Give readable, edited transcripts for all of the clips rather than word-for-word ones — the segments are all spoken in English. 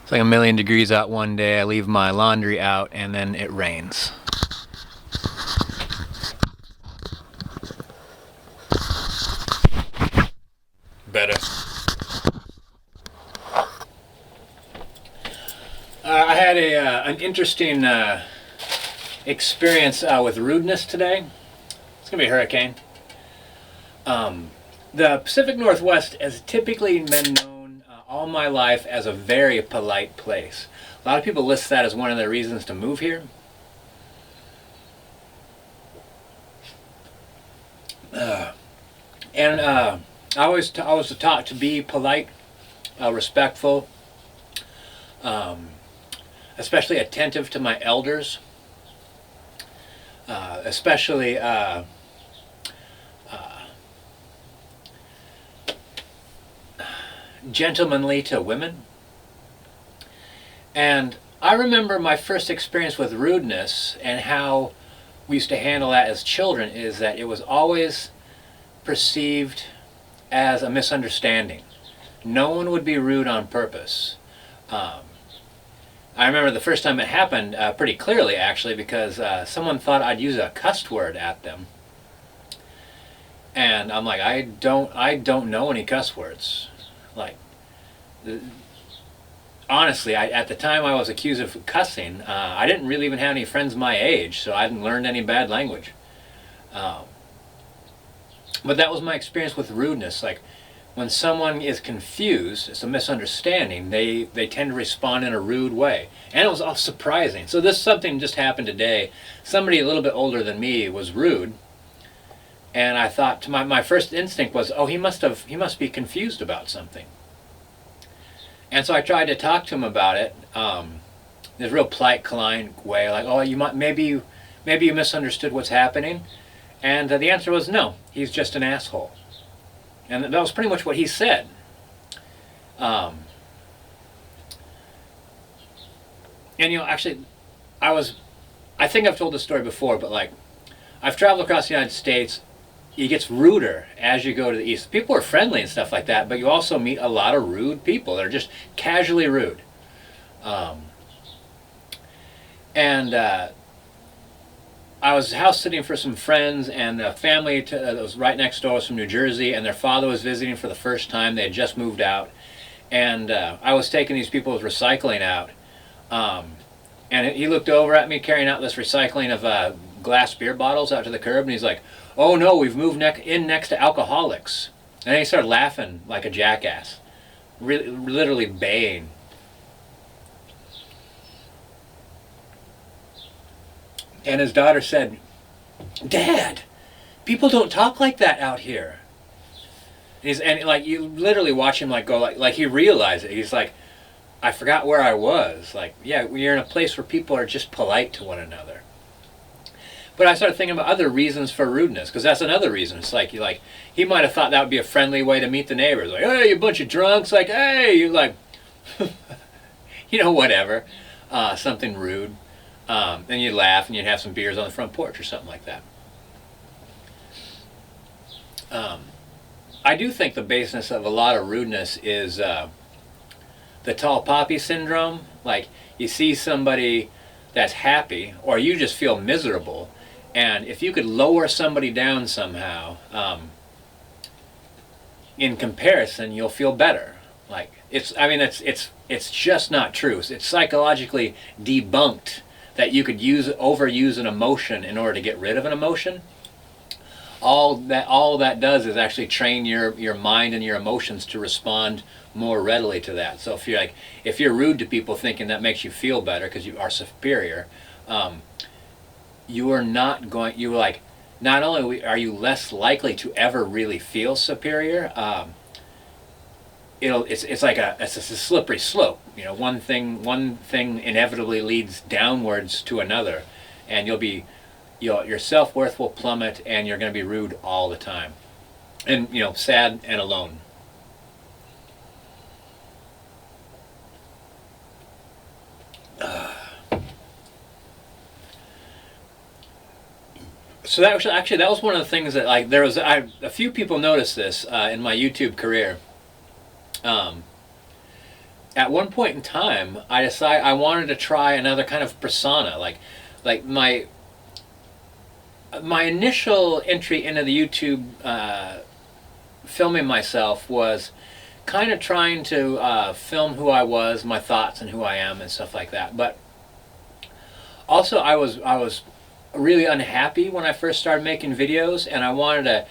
It's like a million degrees out one day. I leave my laundry out and then it rains. Better. I had an interesting experience with rudeness today. It's going to be a hurricane. The Pacific Northwest has typically been known all my life as a very polite place. A lot of people list that as one of their reasons to move here. And I was taught to be polite, respectful, especially attentive to my elders, especially gentlemanly to women. And I remember my first experience with rudeness and how we used to handle that as children is that it was always perceived as a misunderstanding. No one would be rude on purpose. I remember the first time it happened pretty clearly, actually, because someone thought I'd use a cuss word at them, and I'm like, I don't know any cuss words. Like, honestly, at the time I was accused of cussing. I didn't really even have any friends my age, so I hadn't learned any bad language. But that was my experience with rudeness. Like, when someone is confused, it's a misunderstanding, they tend to respond in a rude way. And it was all surprising. So this something just happened today. Somebody a little bit older than me was rude. And I thought, my first instinct was, oh, he must be confused about something. And so I tried to talk to him about it in a real polite, kind way, like, oh, maybe you misunderstood what's happening. And the answer was no, he's just an asshole. And that was pretty much what he said. And actually, I think I've told this story before, but like, I've traveled across the United States. It gets ruder as you go to the east. People are friendly and stuff like that, but you also meet a lot of rude people that are just casually rude. I was house sitting for some friends, and a family that was right next door was from New Jersey, and their father was visiting for the first time. They had just moved out, and I was taking these people's recycling out, and he looked over at me carrying out this recycling of glass beer bottles out to the curb, and he's like, "Oh no, we've moved in next to alcoholics," and then he started laughing like a jackass, really, literally baying. And his daughter said, "Dad, people don't talk like that out here." And like, you literally watch him like go like he realized it. He's like, "I forgot where I was." Like, yeah, you're in a place where people are just polite to one another. But I started thinking about other reasons for rudeness, because that's another reason. It's like, he might have thought that would be a friendly way to meet the neighbors. Like, "Hey, you bunch of drunks!" Like, "Hey," you like, whatever, something rude. Then you'd laugh and you'd have some beers on the front porch or something like that. I do think the basis of a lot of rudeness is the tall poppy syndrome. Like, you see somebody that's happy, or you just feel miserable, and if you could lower somebody down somehow, in comparison, you'll feel better. Like, it's just not true. It's psychologically debunked that you could overuse an emotion in order to get rid of an emotion. All that does is actually train your mind and your emotions to respond more readily to that. So if you're rude to people thinking that makes you feel better because you are superior, you are not going. Not only are you less likely to ever really feel superior, it's a slippery slope. One thing inevitably leads downwards to another, and your self-worth will plummet, and you're going to be rude all the time, and sad and alone. So that was one of the things that a few people noticed this in my YouTube career. at one point in time, I decided I wanted to try another kind of persona. Like my initial entry into the YouTube filming myself was kind of trying to film who I was, my thoughts, and who I am, and stuff like that. But also, I was really unhappy when I first started making videos, and I wanted to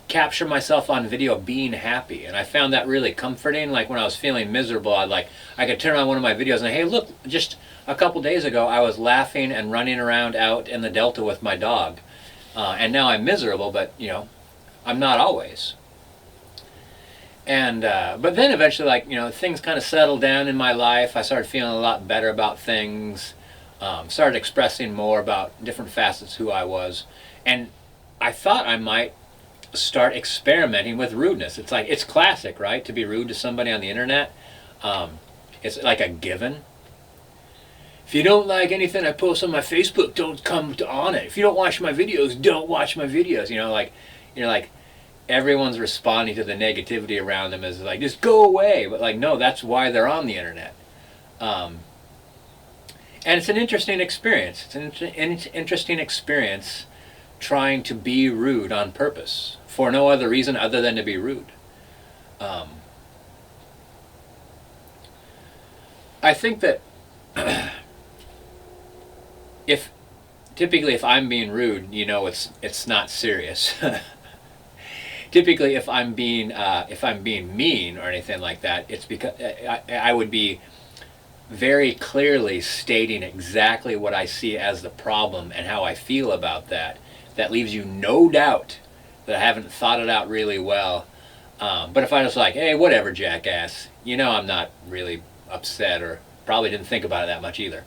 capture myself on video being happy, and I found that really comforting. Like when I was feeling miserable, I could turn on one of my videos and, hey, look, just a couple days ago I was laughing and running around out in the Delta with my dog, and now I'm miserable, but you know, I'm not always. And but then eventually, like, you know, things kind of settled down in my life. I started feeling a lot better about things, started expressing more about different facets of who I was, and I thought I might start experimenting with rudeness. It's like, it's classic, right, to be rude to somebody on the internet. It's like a given. If you don't like anything I post on my Facebook, don't come on it. If you don't watch my videos, don't watch my videos. Like everyone's responding to the negativity around them as like, just go away. But like, no, that's why they're on the internet. And it's an interesting experience. It's an interesting experience trying to be rude on purpose for no other reason other than to be rude. I think that typically if I'm being rude, you know, it's not serious. Typically, if I'm being mean or anything like that, it's because I would be very clearly stating exactly what I see as the problem and how I feel about that. That leaves you no doubt that I haven't thought it out really well. But if I was like, hey, whatever, jackass, you know, I'm not really upset, or probably didn't think about it that much either.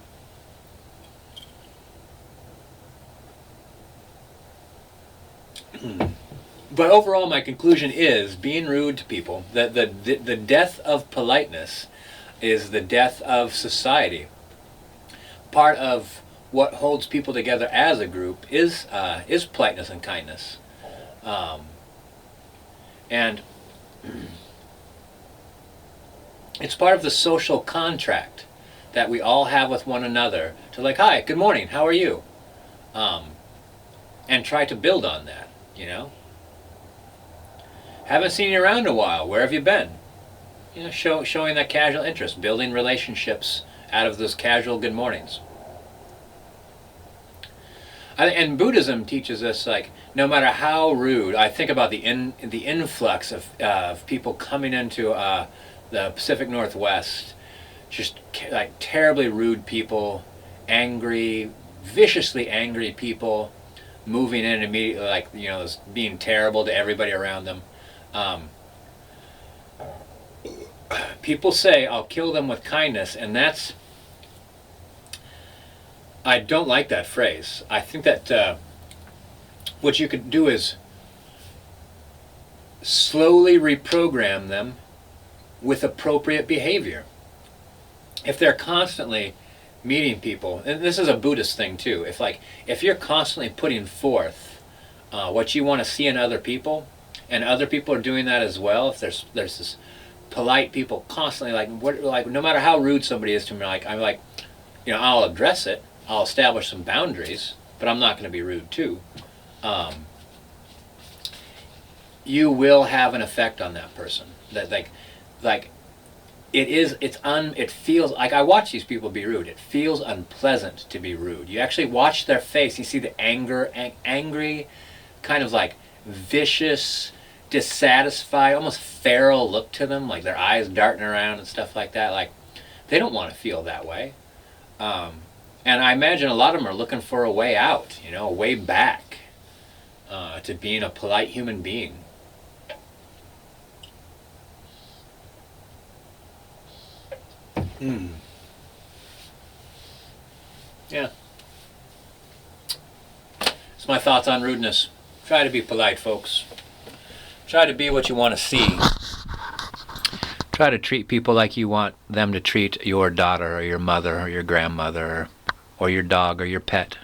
But overall, my conclusion is being rude to people, that the death of politeness is the death of society. Part of what holds people together as a group is politeness and kindness, and it's part of the social contract that we all have with one another. To like, hi, good morning, how are you, and try to build on that. You know, haven't seen you around in a while. Where have you been? You know, showing that casual interest, building relationships out of those casual good mornings. And Buddhism teaches us, like, no matter how rude, I think about the influx of people coming into the Pacific Northwest, just like terribly rude people, angry, viciously angry people, moving in immediately, like, you know, being terrible to everybody around them. People say, I'll kill them with kindness, and I don't like that phrase. I think that what you could do is slowly reprogram them with appropriate behavior. If they're constantly meeting people, and this is a Buddhist thing too, if you're constantly putting forth what you want to see in other people, and other people are doing that as well, if there's this polite people constantly, like no matter how rude somebody is to me, I'm like, you know, I'll address it, I'll establish some boundaries, but I'm not going to be rude too. You will have an effect on that person. That it feels like, I watch these people be rude. It feels unpleasant to be rude. You actually watch their face. You see the angry, kind of like vicious, dissatisfied, almost feral look to them, like their eyes darting around and stuff like that. Like, they don't want to feel that way. And I imagine a lot of them are looking for a way out, you know, a way back to being a polite human being. Yeah. It's my thoughts on rudeness. Try to be polite, folks. Try to be what you want to see. Try to treat people like you want them to treat your daughter or your mother or your grandmother or your dog or your pet.